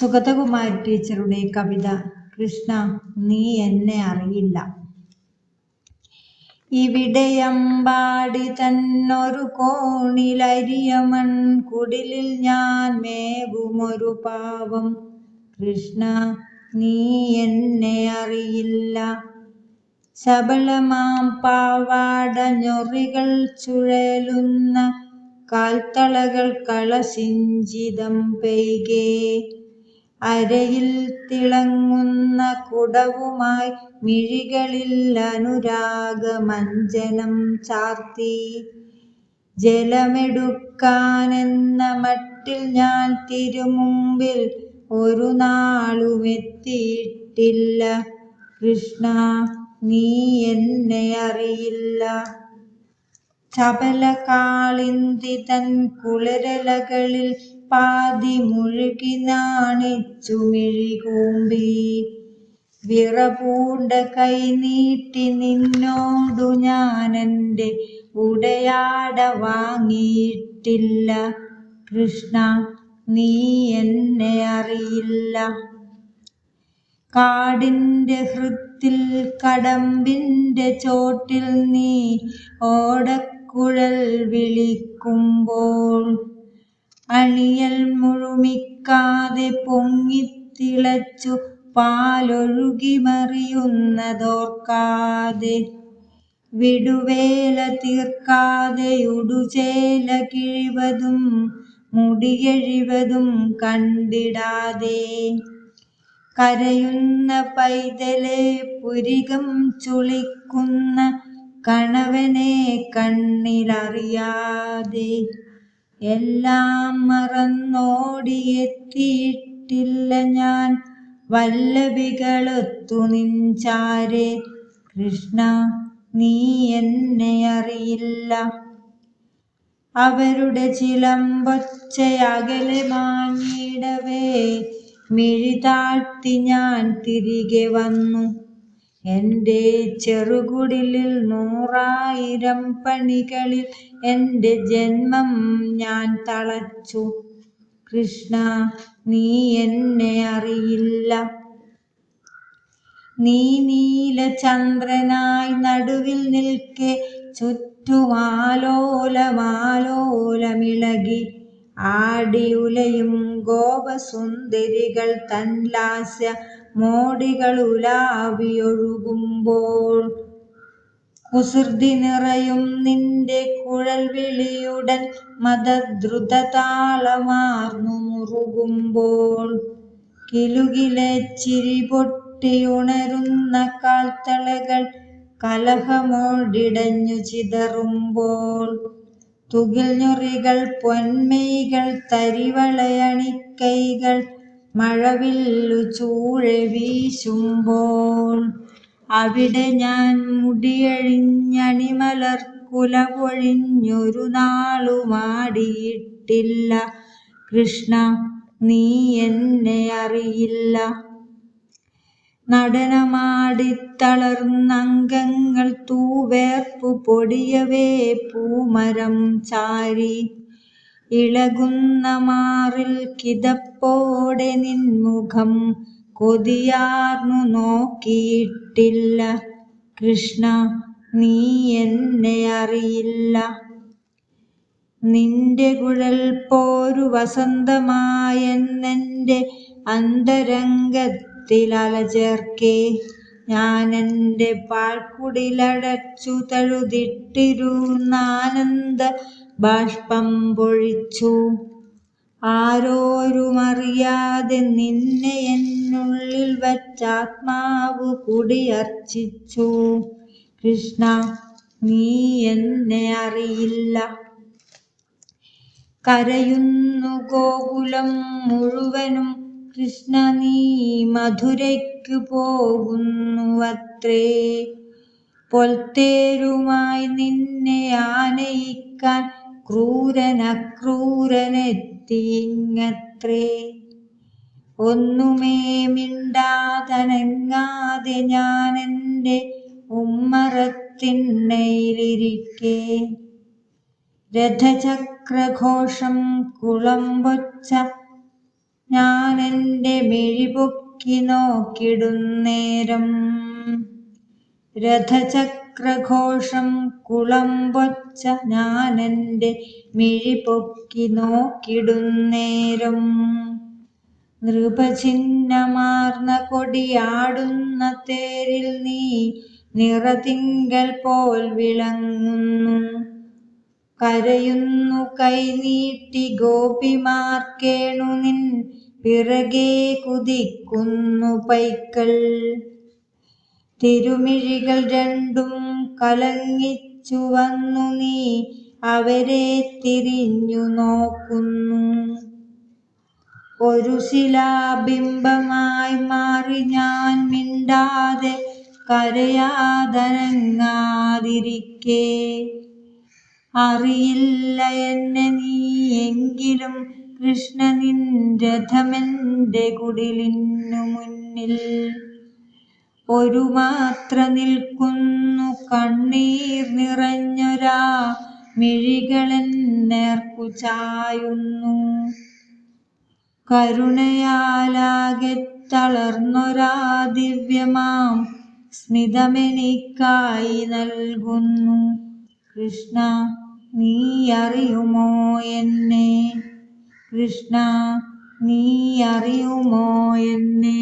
സുഗതകുമാരി ടീച്ചറുടെ കവിത കൃഷ്ണ നീ എന്നെ അറിയില്ല. ഇവിടെയമ്പാടി തന്നൊരു കോണിലരിയമൺ കുടിലിൽ ഞാൻ മേവുമൊരു പാവം. കൃഷ്ണ നീ എന്നെ അറിയില്ല. ശബളമാം പാവാട ഞൊറികൾ ചുഴലുന്ന കാൽത്തളകൾ കളസിഞ്ചിതം പെയ്കെ അരയിൽ തിളങ്ങുന്ന കുടവുമായി മിഴികളിൽ അനുരാഗമഞ്ജനം ചാർത്തി ജലമെടുക്കാനെന്ന മട്ടിൽ ഞാൻ തിരുമുമ്പിൽ ഒരു നാളുമെത്തിയിട്ടില്ല. കൃഷ്ണ നീ എന്നെ അറിയില്ല. ചപല കാളിന്തി തൻ കുളിരലകളിൽ പാതി മുഴുകി നാണിച്ചു മിഴികൂമ്പി വിറപൂണ്ട കൈ നീട്ടി നിന്നോടു ഞാനെൻ്റെ ഉടയാട വാങ്ങിയിട്ടില്ല. കൃഷ്ണ നീ എന്നെ അറിയില്ല. കാടിൻ്റെ ഹൃത്തിൽ കടമ്പിൻ്റെ ചോട്ടിൽ നീ ഓടക്കുഴൽ വിളിക്കുമ്പോൾ അണിയൽ മുഴുമിക്കാതെ പൊങ്ങിത്തിളച്ചു പാലൊഴുകി മറിയുന്നതോർക്കാതെ വിടുവേല തീർക്കാതെ ഉടുചേല കിഴിവതും മുടിയെഴിവതും കണ്ടിടാതെ കരയുന്ന പൈതലെ പുരികം ചുളിക്കുന്ന കണവനെ കണ്ണിലറിയാതെ എല്ലാം മറന്നോടിയെത്തിയിട്ടില്ല ഞാൻ വല്ലഭികളൊത്തു നിൻചാരെ. കൃഷ്ണ നീ എന്നെ അറിയില്ല. അവരുടെ ചിലമ്പൊച്ചയകലെ മാഞ്ഞിടവേ മിഴി താഴ്ത്തി ഞാൻ തിരികെ വന്നു. എൻ്റെ ചെറുകുടിലിൽ 100,000 പണികളിൽ എൻ്റെ ജന്മം ഞാൻ തളച്ചു. കൃഷ്ണ നീ എന്നെ അറിയില്ല. നീ നീലചന്ദ്രനായി നടുവിൽ നിൽക്കെ ചുറ്റുമാലോലമാലോലമിളകി ആടിയുലയും ഗോപസുന്ദരികൾ തൻ ലാസ്യ മോടികളുലാവിയൊഴുകുമ്പോൾ കുസൃതി നിറയും നിന്റെ കുഴൽ വിളിയുടൻ മദദ്രുതതാളമാർന്നു മുറുകുമ്പോൾ കിലുകിലെ ചിരി പൊട്ടിയുണരുന്ന കാൽത്തളകൾ കലഹമോടിടഞ്ഞു ചിതറുമ്പോൾ തുകിൽ ഞൊറികൾ പൊന്മൈകൾ തരിവളയണിക്കൈകൾ മഴവില്ലു ചൂഴെ വീശുമ്പോൾ അവിടെ ഞാൻ മുടിയഴിഞ്ഞണിമലർക്കുല പൊഴിഞ്ഞൊരു നാളുമാടിയിട്ടില്ല. കൃഷ്ണ നീ എന്നെ അറിയില്ല. നടനമാടിത്തളർന്നംഗങ്ങൾ തൂവേർപ്പു പൊടിയവേ പൂമരം ചാരി ഇളകുന്ന മാറിൽ കിതപ്പോടെ നിൻമുഖം കൊതിയാർന്നു നോക്കിയിട്ടില്ല. കൃഷ്ണ നീ എന്നെ അറിയില്ല. നിന്റെ കുഴൽ പോരു വസന്തമായെന്നെൻ്റെ അന്തരംഗത്തിലലചേർക്കെ ഞാനെൻ്റെ പാഴ്ക്കുടിലടച്ചു തഴുതിട്ടിരുന്നാനന്ദ ബാഷ്പം പൊഴിച്ചു. ആരോരുമറിയാതെ നിന്നെ എന്നുള്ളിൽ വച്ചാത്മാവു കുടിയർച്ചിച്ചു. കൃഷ്ണ നീ എന്നെ അറിയില്ല. കരയുന്നു ഗോകുലം മുഴുവനും കൃഷ്ണ നീ മധുരയ്ക്കു പോകുന്നുവത്രേ. പൊൽത്തേരുമായി നിന്നെ ആനയിക്കാൻ ക്രൂരനക്രൂരനെത്തിയിങ്ങത്രേ. ഒന്നുമേ മിണ്ടാതനങ്ങാതെ ഞാനെൻ്റെ ഉമ്മറത്തിണ്ണയിലിരിക്കെ രഥചക്രഘോഷം കുളമ്പൊച്ച ഞാൻ എൻ്റെ മിഴി പൊക്കി നോക്കിടുന്നേരം. രഥചക്രഘോഷം കുളമ്പൊച്ച ഞാൻ എൻ്റെ മിഴി പൊക്കി നോക്കിടുന്നേരം. നൃപചിഹ്നമാർന്ന കൊടിയാടുന്ന തേരിൽ നീ നിറതിങ്കൾ പോൽ വിളങ്ങുന്നു. കരയുന്നു കൈനീട്ടി ഗോപിമാർക്കേണു നിൻ പിറകെ കുതിക്കുന്നു പൈക്കൾ. തിരുമിഴികൾ രണ്ടും കലങ്ങിച്ചു വന്നു നീ അവരെ തിരിഞ്ഞു നോക്കുന്നു. ഒരു ശിലാബിംബമായി മാറി ഞാൻ മിണ്ടാതെ കരയാതനങ്ങാതിരിക്കെ. അറിയില്ല എന്നെ നീ എങ്കിലും കൃഷ്ണ നിൻ രഥമെൻ്റെ കുടിലിനു മുന്നിൽ. ഒരു മാത്ര നിൽക്കുന്നു കണ്ണീർ നിറഞ്ഞൊരാ മിഴികളെൻ നേർക്കു ചായുന്നു. കരുണയാലാകെ തളർന്നൊരാ ദിവ്യമാം സ്മിതമെനിക്കായി നൽകുന്നു. കൃഷ്ണ നീ അറിയുമോ എന്നെ? കൃഷ്ണ നീ അറിയുമോ എന്നെ?